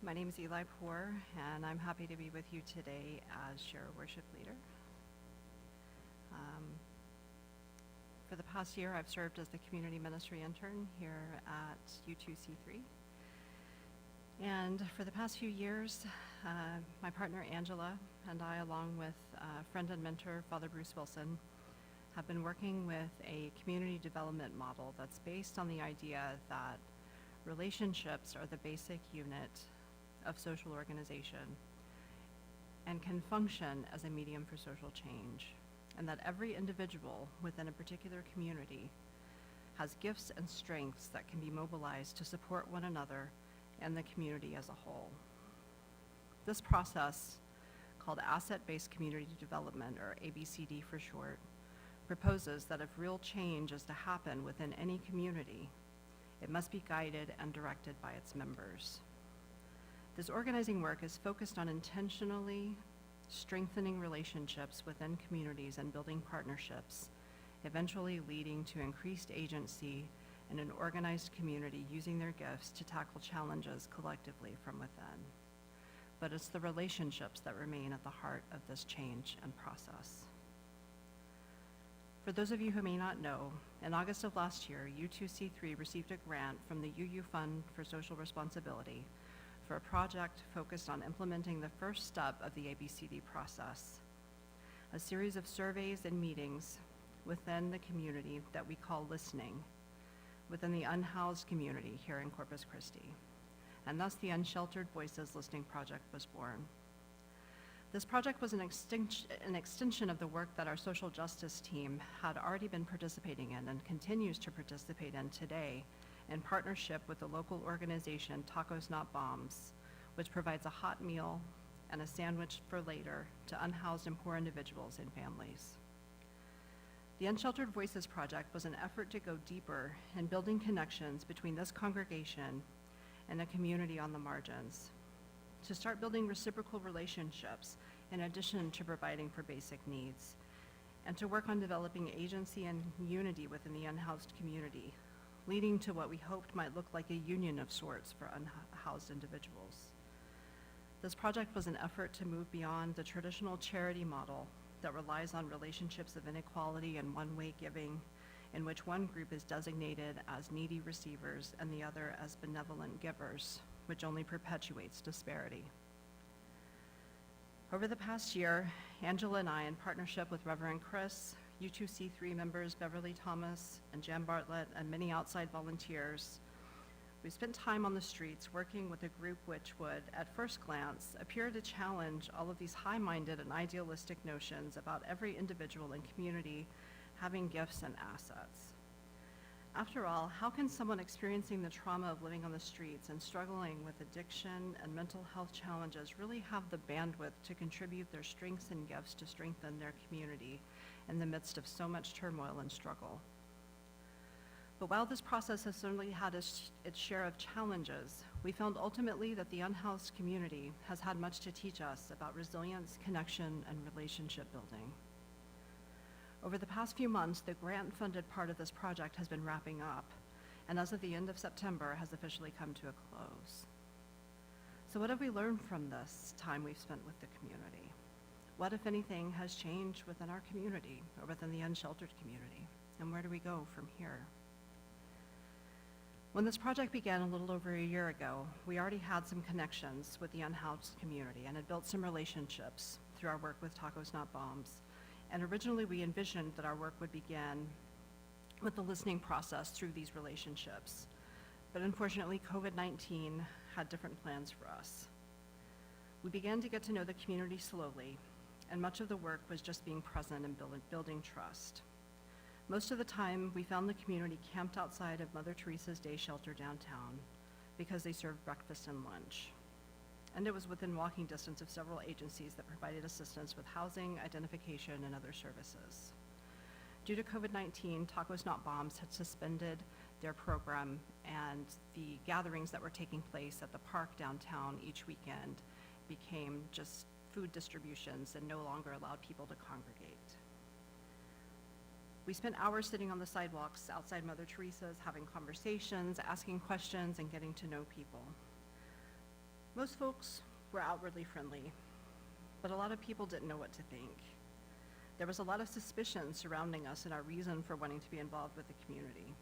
My name is Eli Poor, and I'm happy to be with you today as Share Worship Leader. For the past year, I've served as the Community Ministry Intern here at U2C3. And for the past few years, my partner Angela and I, along with friend and mentor Father Bruce Wilson, have been working with a community development model that's based on the idea that relationships are the basic unit of social organization and can function as a medium for social change, and that every individual within a particular community has gifts and strengths that can be mobilized to support one another and the community as a whole. This process, called Asset-Based Community Development, or ABCD for short, proposes that if real change is to happen within any community, it must be guided and directed by its members. This organizing work is focused on intentionally strengthening relationships within communities and building partnerships, eventually leading to increased agency in an organized community using their gifts to tackle challenges collectively from within. But it's the relationships that remain at the heart of this change and process. For those of you who may not know, in August of last year, U2C3 received a grant from the UU Fund for Social Responsibility for a project focused on implementing the first step of the ABCD process, a series of surveys and meetings within the community that we call listening, within the unhoused community here in Corpus Christi. And thus the Unsheltered Voices Listening Project was born. This project was an extension of the work that our social justice team had already been participating in and continues to participate in today in partnership with the local organization Tacos Not Bombs, which provides a hot meal and a sandwich for later to unhoused and poor individuals and families. The Unsheltered Voices Project was an effort to go deeper in building connections between this congregation and the community on the margins, to start building reciprocal relationships in addition to providing for basic needs, and to work on developing agency and unity within the unhoused community, leading to what we hoped might look like a union of sorts for unhoused individuals. This project was an effort to move beyond the traditional charity model that relies on relationships of inequality and one-way giving, in which one group is designated as needy receivers and the other as benevolent givers, which only perpetuates disparity. Over the past year, Angela and I, in partnership with Reverend Chris, U2C3 members Beverly Thomas and Jan Bartlett, and many outside volunteers, we spent time on the streets working with a group which would, at first glance, appear to challenge all of these high-minded and idealistic notions about every individual and community having gifts and assets. After all, how can someone experiencing the trauma of living on the streets and struggling with addiction and mental health challenges really have the bandwidth to contribute their strengths and gifts to strengthen their community in the midst of so much turmoil and struggle? But while this process has certainly had its share of challenges, we found ultimately that the unhoused community has had much to teach us about resilience, connection, and relationship building. Over the past few months, the grant-funded part of this project has been wrapping up, and as of the end of September, has officially come to a close. So what have we learned from this time we've spent with the community? What, if anything, has changed within our community or within the unsheltered community? And where do we go from here? When this project began a little over a year ago, we already had some connections with the unhoused community and had built some relationships through our work with Tacos Not Bombs. And originally we envisioned that our work would begin with the listening process through these relationships. But unfortunately, COVID-19 had different plans for us. We began to get to know the community slowly, and much of the work was just being present and building trust. Most of the time, we found the community camped outside of Mother Teresa's day shelter downtown because they served breakfast and lunch. And it was within walking distance of several agencies that provided assistance with housing, identification, and other services. Due to COVID-19, Tacos Not Bombs had suspended their program, and the gatherings that were taking place at the park downtown each weekend became just food distributions and no longer allowed people to congregate. We spent hours sitting on the sidewalks outside Mother Teresa's, having conversations, asking questions, and getting to know people. Most folks were outwardly friendly, but a lot of people didn't know what to think. There was a lot of suspicion surrounding us and our reason for wanting to be involved with the community.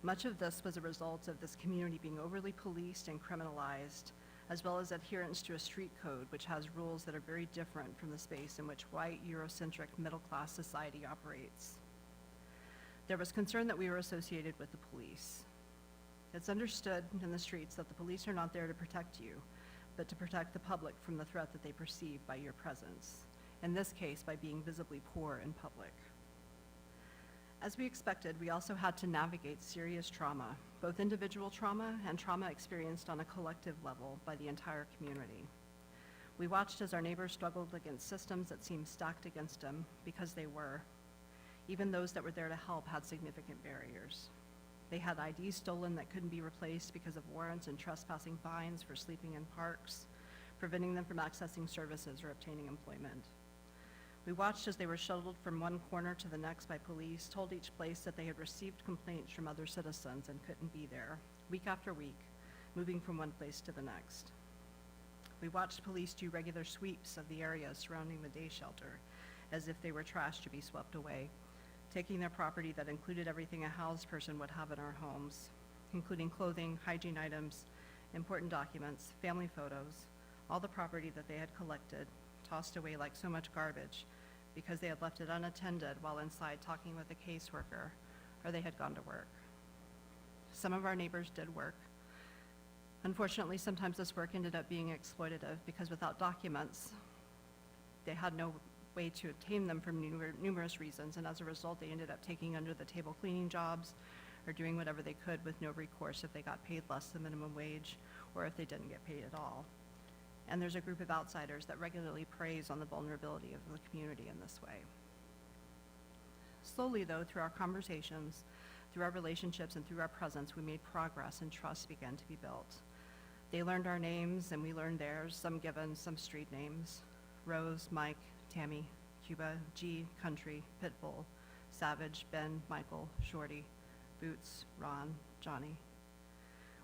Much of this was a result of this community being overly policed and criminalized, as well as adherence to a street code which has rules that are very different from the space in which white, Eurocentric, middle-class society operates. There was concern that we were associated with the police. It's understood in the streets that the police are not there to protect you, but to protect the public from the threat that they perceive by your presence, in this case by being visibly poor in public. As we expected, we also had to navigate serious trauma, both individual trauma and trauma experienced on a collective level by the entire community. We watched as our neighbors struggled against systems that seemed stacked against them because they were. Even those that were there to help had significant barriers. They had IDs stolen that couldn't be replaced because of warrants and trespassing fines for sleeping in parks, preventing them from accessing services or obtaining employment. We watched as they were shuttled from one corner to the next by police, told each place that they had received complaints from other citizens and couldn't be there, week after week, moving from one place to the next. We watched police do regular sweeps of the areas surrounding the day shelter, as if they were trash to be swept away, taking their property that included everything a housed person would have in our homes, including clothing, hygiene items, important documents, family photos, all the property that they had collected, tossed away like so much garbage because they had left it unattended while inside talking with a caseworker, or they had gone to work. Some of our neighbors did work. Unfortunately, sometimes this work ended up being exploitative because without documents, they had no way to obtain them for numerous reasons, and as a result, they ended up taking under the table cleaning jobs or doing whatever they could with no recourse if they got paid less than minimum wage or if they didn't get paid at all. And there's a group of outsiders that regularly preys on the vulnerability of the community in this way. Slowly, though, through our conversations, through our relationships, and through our presence, we made progress and trust began to be built. They learned our names and we learned theirs, some given, some street names. Rose, Mike, Tammy, Cuba, G, Country, Pitbull, Savage, Ben, Michael, Shorty, Boots, Ron, Johnny.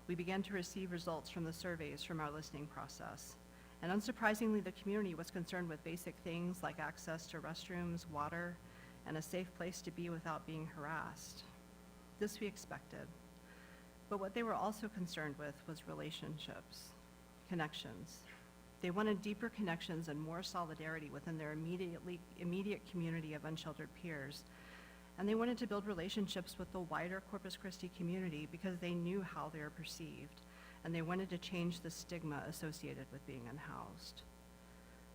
We began to receive results from the surveys from our listening process. And unsurprisingly, the community was concerned with basic things like access to restrooms, water, and a safe place to be without being harassed. This we expected. But what they were also concerned with was relationships, connections. They wanted deeper connections and more solidarity within their immediate community of unsheltered peers. And they wanted to build relationships with the wider Corpus Christi community because they knew how they were perceived, and they wanted to change the stigma associated with being unhoused.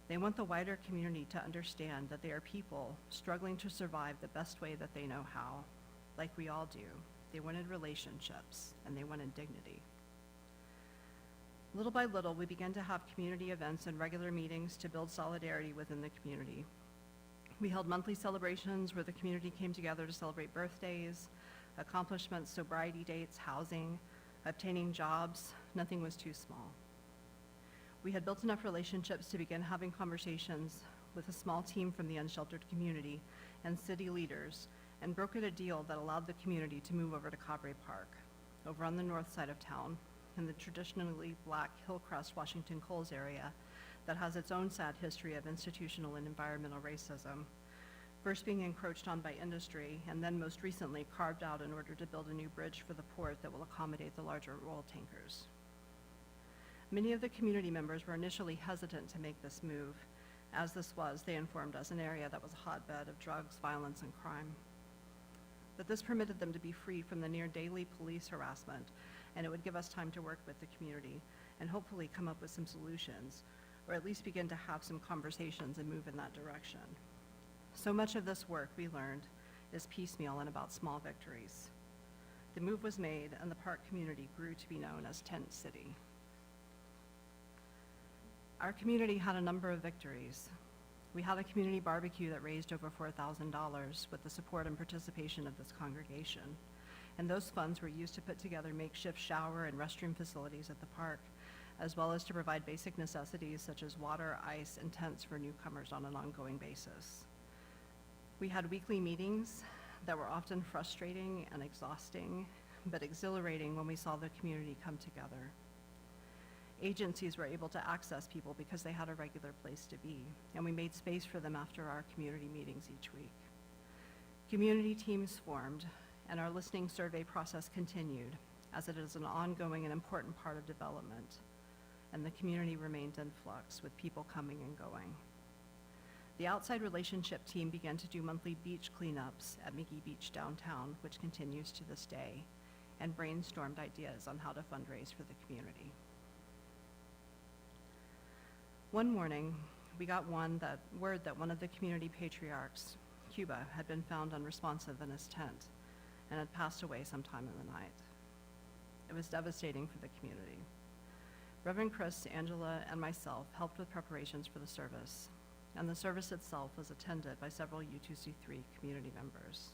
They want the wider community to understand that they are people struggling to survive the best way that they know how, like we all do. They wanted relationships, and they wanted dignity. Little by little, we began to have community events and regular meetings to build solidarity within the community. We held monthly celebrations where the community came together to celebrate birthdays, accomplishments, sobriety dates, housing, obtaining jobs. Nothing was too small. We had built enough relationships to begin having conversations with a small team from the unsheltered community and city leaders, and brokered a deal that allowed the community to move over to Cabre Park, over on the north side of town, in the traditionally black Hillcrest, Washington Coles area that has its own sad history of institutional and environmental racism, first being encroached on by industry, and then most recently carved out in order to build a new bridge for the port that will accommodate the larger oil tankers. Many of the community members were initially hesitant to make this move, as this was, they informed us, an area that was a hotbed of drugs, violence, and crime. But this permitted them to be free from the near daily police harassment, and it would give us time to work with the community and hopefully come up with some solutions, or at least begin to have some conversations and move in that direction. So much of this work, we learned, is piecemeal and about small victories. The move was made, and the park community grew to be known as Tent City. Our community had a number of victories. We had a community barbecue that raised over $4,000 with the support and participation of this congregation. And those funds were used to put together makeshift shower and restroom facilities at the park, as well as to provide basic necessities such as water, ice, and tents for newcomers on an ongoing basis. We had weekly meetings that were often frustrating and exhausting, but exhilarating when we saw the community come together. Agencies were able to access people because they had a regular place to be, and we made space for them after our community meetings each week. Community teams formed, and our listening survey process continued, as it is an ongoing and important part of development, and the community remained in flux with people coming and going. The outside relationship team began to do monthly beach cleanups at McGee Beach downtown, which continues to this day, and brainstormed ideas on how to fundraise for the community. One morning, we got word that one of the community patriarchs, Cuba, had been found unresponsive in his tent and had passed away sometime in the night. It was devastating for the community. Reverend Chris, Angela, and myself helped with preparations for the service, and the service itself was attended by several U2C3 community members.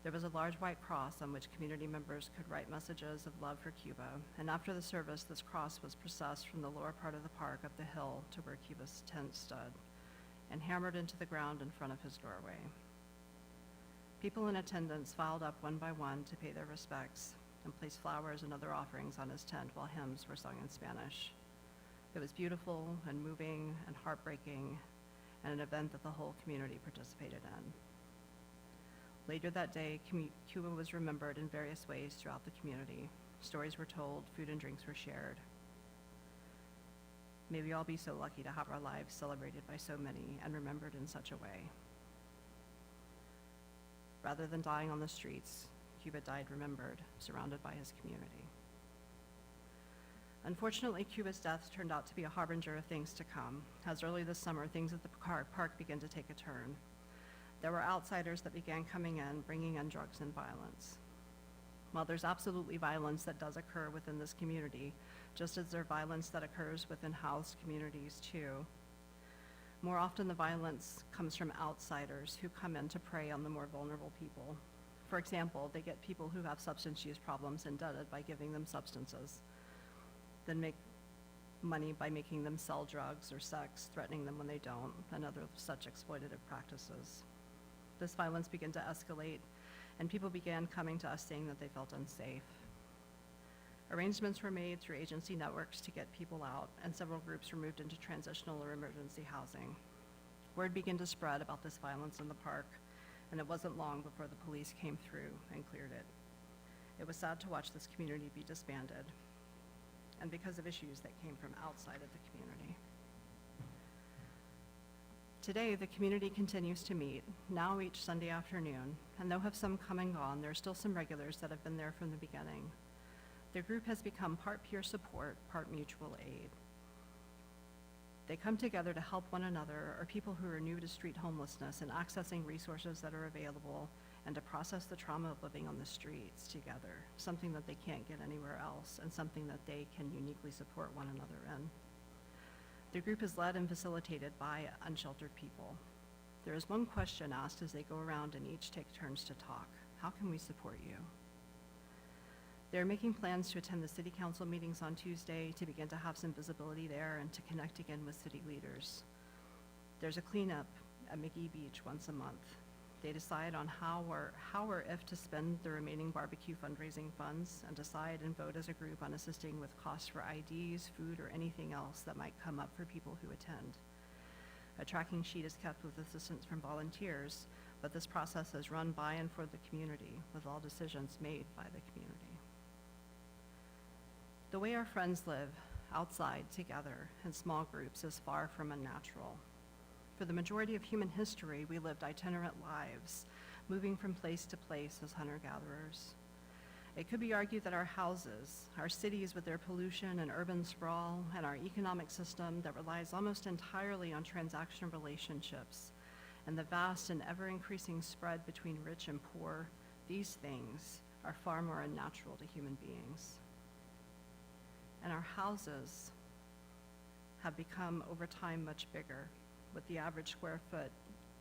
There was a large white cross on which community members could write messages of love for Cuba, and after the service, this cross was processed from the lower part of the park up the hill to where Cuba's tent stood, and hammered into the ground in front of his doorway. People in attendance filed up one by one to pay their respects and place flowers and other offerings on his tent while hymns were sung in Spanish. It was beautiful and moving and heartbreaking, and an event that the whole community participated in. Later that day, Cuba was remembered in various ways throughout the community. Stories were told, food and drinks were shared. May we all be so lucky to have our lives celebrated by so many and remembered in such a way. Rather than dying on the streets, Cuba died remembered, surrounded by his community. Unfortunately, Cuba's death turned out to be a harbinger of things to come, as early this summer, things at the park began to take a turn. There were outsiders that began coming in, bringing in drugs and violence. While there's absolutely violence that does occur within this community, just as there's violence that occurs within housed communities too, more often the violence comes from outsiders who come in to prey on the more vulnerable people. For example, they get people who have substance use problems indebted by giving them substances, then make money by making them sell drugs or sex, threatening them when they don't, and other such exploitative practices. This violence began to escalate, and people began coming to us saying that they felt unsafe. Arrangements were made through agency networks to get people out, and several groups were moved into transitional or emergency housing. Word began to spread about this violence in the park, and it wasn't long before the police came through and cleared it. It was sad to watch this community be disbanded, and because of issues that came from outside of the community. Today, the community continues to meet, now each Sunday afternoon, and though have some come and gone, there are still some regulars that have been there from the beginning. The group has become part peer support, part mutual aid. They come together to help one another or people who are new to street homelessness and accessing resources that are available, and to process the trauma of living on the streets together, something that they can't get anywhere else, and something that they can uniquely support one another in. The group is led and facilitated by unsheltered people. There is one question asked as they go around and each take turns to talk. How can we support you? They're making plans to attend the city council meetings on Tuesday to begin to have some visibility there and to connect again with city leaders. There's a cleanup at McGee Beach once a month. They decide on how or if to spend the remaining barbecue fundraising funds, and decide and vote as a group on assisting with costs for IDs, food, or anything else that might come up for people who attend. A tracking sheet is kept with assistance from volunteers, but this process is run by and for the community, with all decisions made by the community. The way our friends live, outside, together, in small groups, is far from unnatural. For the majority of human history, we lived itinerant lives, moving from place to place as hunter-gatherers. It could be argued that our houses, our cities with their pollution and urban sprawl, and our economic system that relies almost entirely on transactional relationships, and the vast and ever-increasing spread between rich and poor, these things are far more unnatural to human beings. And our houses have become, over time, much bigger, with the average square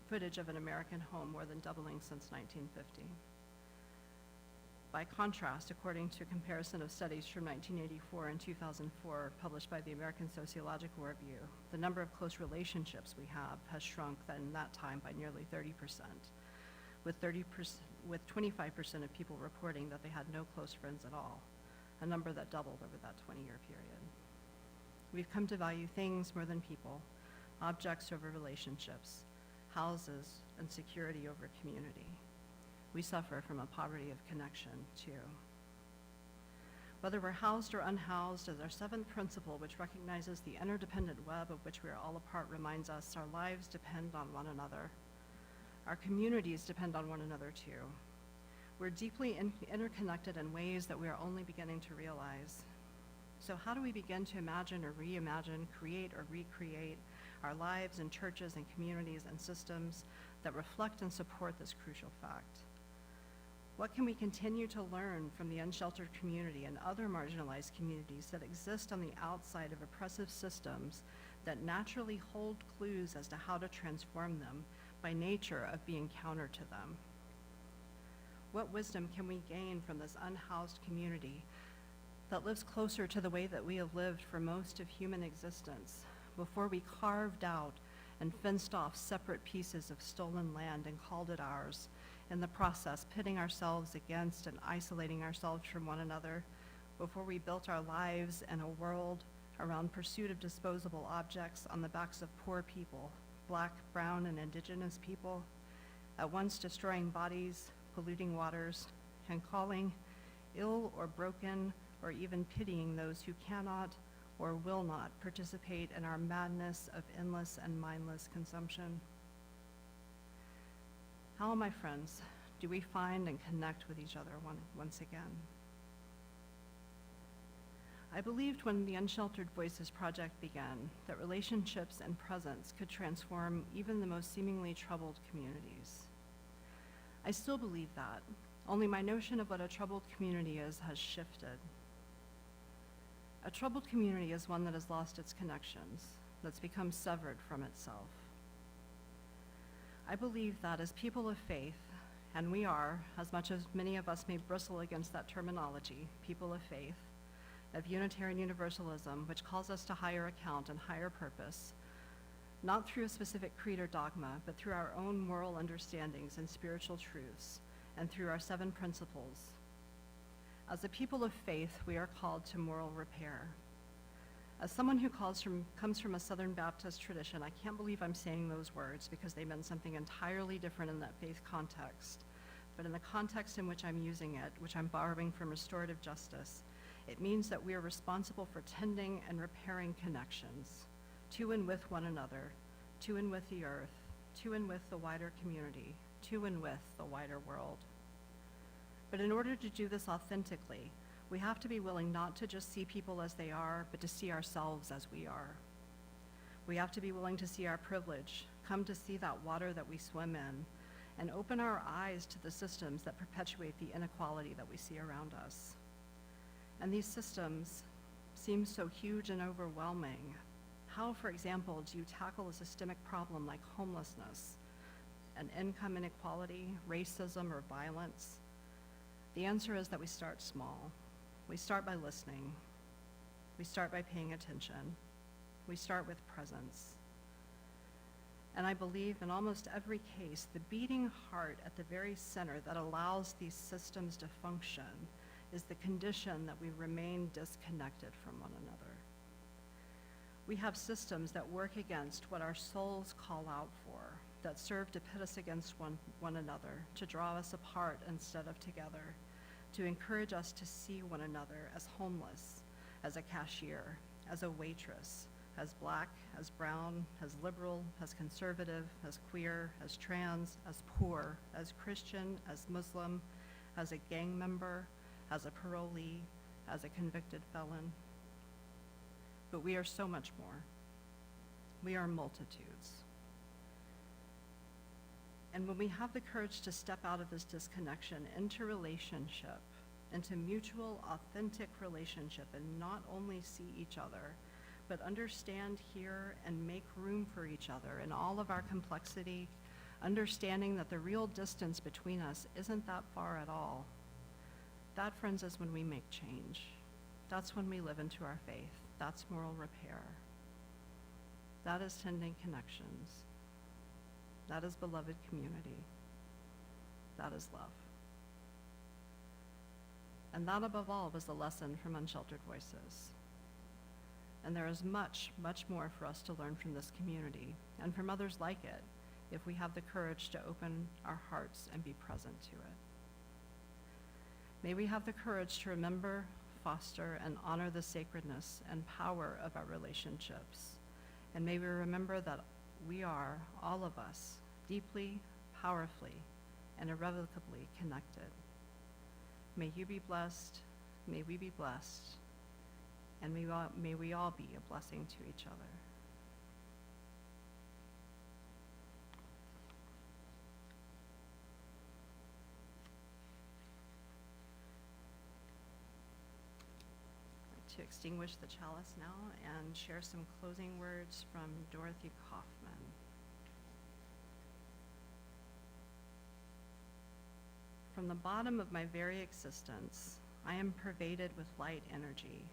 footage of an American home more than doubling since 1950. By contrast, according to a comparison of studies from 1984 and 2004 published by the American Sociological Review, the number of close relationships we have has shrunk in that time by nearly 30%, with 25% of people reporting that they had no close friends at all, a number that doubled over that 20-year period. We've come to value things more than people, objects over relationships, houses and security over community. We suffer from a poverty of connection, too. Whether we're housed or unhoused, as our seventh principle, which recognizes the interdependent web of which we are all a part, reminds us our lives depend on one another. Our communities depend on one another, too. We're deeply interconnected in ways that we are only beginning to realize. So how do we begin to imagine or reimagine, create or recreate our lives in churches and communities and systems that reflect and support this crucial fact? What can we continue to learn from the unsheltered community and other marginalized communities that exist on the outside of oppressive systems that naturally hold clues as to how to transform them by nature of being counter to them? What wisdom can we gain from this unhoused community that lives closer to the way that we have lived for most of human existence before we carved out and fenced off separate pieces of stolen land and called it ours, in the process pitting ourselves against and isolating ourselves from one another, before we built our lives and a world around pursuit of disposable objects on the backs of poor people, Black, brown, and indigenous people, at once destroying bodies, polluting waters, and calling ill or broken or even pitying those who cannot or will not participate in our madness of endless and mindless consumption. How, my friends, do we find and connect with each other once again? I believed when the Unsheltered Voices project began that relationships and presence could transform even the most seemingly troubled communities. I still believe that, only my notion of what a troubled community is has shifted. A troubled community is one that has lost its connections, that's become severed from itself. I believe that as people of faith, and we are, as much as many of us may bristle against that terminology, people of faith, of Unitarian Universalism, which calls us to higher account and higher purpose, not through a specific creed or dogma, but through our own moral understandings and spiritual truths, and through our 7 principles. As a people of faith, we are called to moral repair. As someone who comes from a Southern Baptist tradition, I can't believe I'm saying those words because they meant something entirely different in that faith context. But in the context in which I'm using it, which I'm borrowing from restorative justice, it means that we are responsible for tending and repairing connections to and with one another, to and with the earth, to and with the wider community, to and with the wider world. But in order to do this authentically, we have to be willing not to just see people as they are, but to see ourselves as we are. We have to be willing to see our privilege, come to see that water that we swim in, and open our eyes to the systems that perpetuate the inequality that we see around us. And these systems seem so huge and overwhelming. How, for example, do you tackle a systemic problem like homelessness, and income inequality, racism, or violence? The answer is that we start small. We start by listening. We start by paying attention. We start with presence. And I believe in almost every case, the beating heart at the very center that allows these systems to function is the condition that we remain disconnected from one another. We have systems that work against what our souls call out for, that serve to pit us against one another, to draw us apart instead of together, to encourage us to see one another as homeless, as a cashier, as a waitress, as Black, as brown, as liberal, as conservative, as queer, as trans, as poor, as Christian, as Muslim, as a gang member, as a parolee, as a convicted felon. But we are so much more. We are multitudes. And when we have the courage to step out of this disconnection into relationship, into mutual, authentic relationship, and not only see each other, but understand, hear, and make room for each other in all of our complexity, understanding that the real distance between us isn't that far at all. That, friends, is when we make change. That's when we live into our faith. That's moral repair. That is tending connections. That is beloved community. That is love. And that, above all, was the lesson from Unsheltered Voices. and there is much, much more for us to learn from this community and from others like it if we have the courage to open our hearts and be present to it. May we have the courage to remember, foster, and honor the sacredness and power of our relationships. And may we remember that we are, all of us, deeply, powerfully, and irrevocably connected. May you be blessed, may we be blessed, and may we all be a blessing to each other. To extinguish the chalice now and share some closing words from Dorothy Kaufman. From the bottom of my very existence, I am pervaded with light energy,